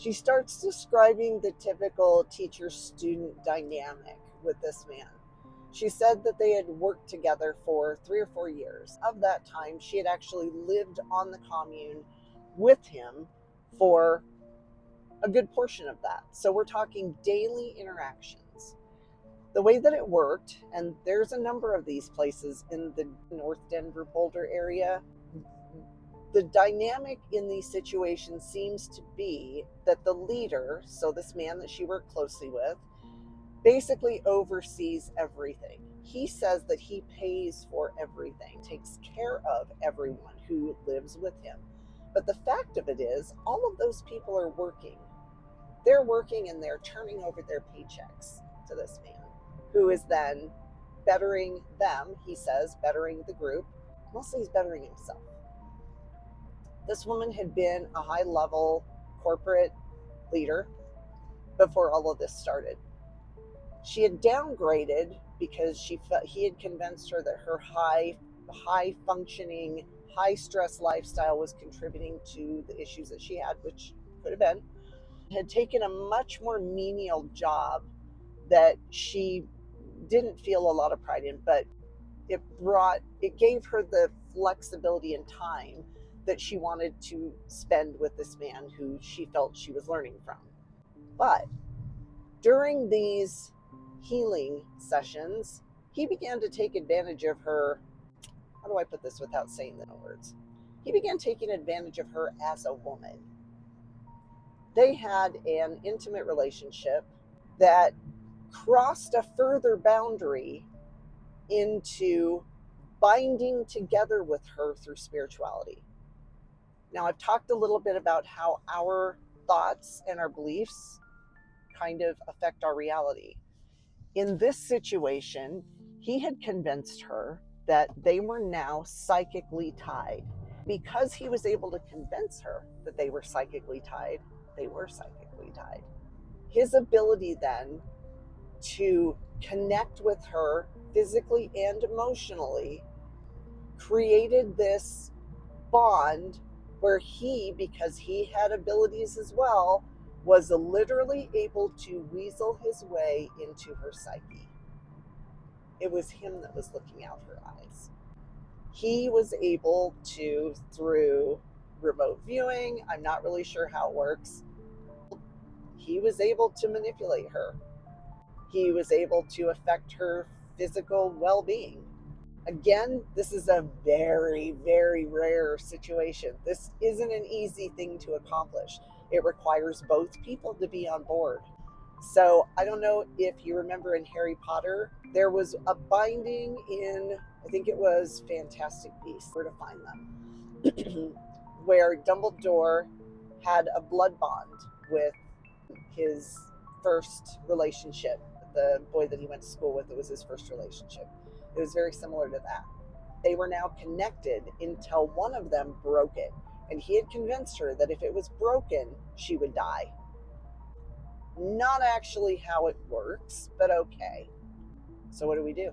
She starts describing the typical teacher-student dynamic with this man. She said that they had worked together for 3 or 4 years. Of that time, she had actually lived on the commune with him for a good portion of that. So we're talking daily interactions. The way that it worked, and there's a number of these places in the North Denver Boulder area, the dynamic in these situations seems to be that the leader, so this man that she worked closely with, basically oversees everything. He says that he pays for everything, takes care of everyone who lives with him. But the fact of it is, all of those people are working. They're working and they're turning over their paychecks to this man, who is then bettering them, he says, bettering the group. Mostly he's bettering himself. This woman had been a high-level corporate leader before all of this started. She had downgraded because he had convinced her that her high functioning, high stress lifestyle was contributing to the issues that she had, which could have been. Had taken a much more menial job that she didn't feel a lot of pride in, but it gave her the flexibility and time that she wanted to spend with this man who she felt she was learning from. But during these healing sessions, he began to take advantage of her. How do I put this without saying the words? He began taking advantage of her as a woman. They had an intimate relationship that crossed a further boundary into binding together with her through spirituality. Now, I've talked a little bit about how our thoughts and our beliefs kind of affect our reality. In this situation, he had convinced her that they were now psychically tied. Because he was able to convince her that they were psychically tied, they were psychically tied. His ability then to connect with her physically and emotionally created this bond where he, because he had abilities as well, was literally able to weasel his way into her psyche. It was him that was looking out her eyes. He was able to, through remote viewing, I'm not really sure how it works, he was able to manipulate her. He was able to affect her physical well-being. Again, this is a very, very rare situation. This isn't an easy thing to accomplish. It requires both people to be on board. So I don't know if you remember in Harry Potter, there was a binding in, I think it was Fantastic Beasts, where to find them, where Dumbledore had a blood bond with his first relationship, the boy that he went to school with. It was his first relationship. It was very similar to that. They were now connected until one of them broke it. And he had convinced her that if it was broken, she would die. Not actually how it works, but okay. So what do we do?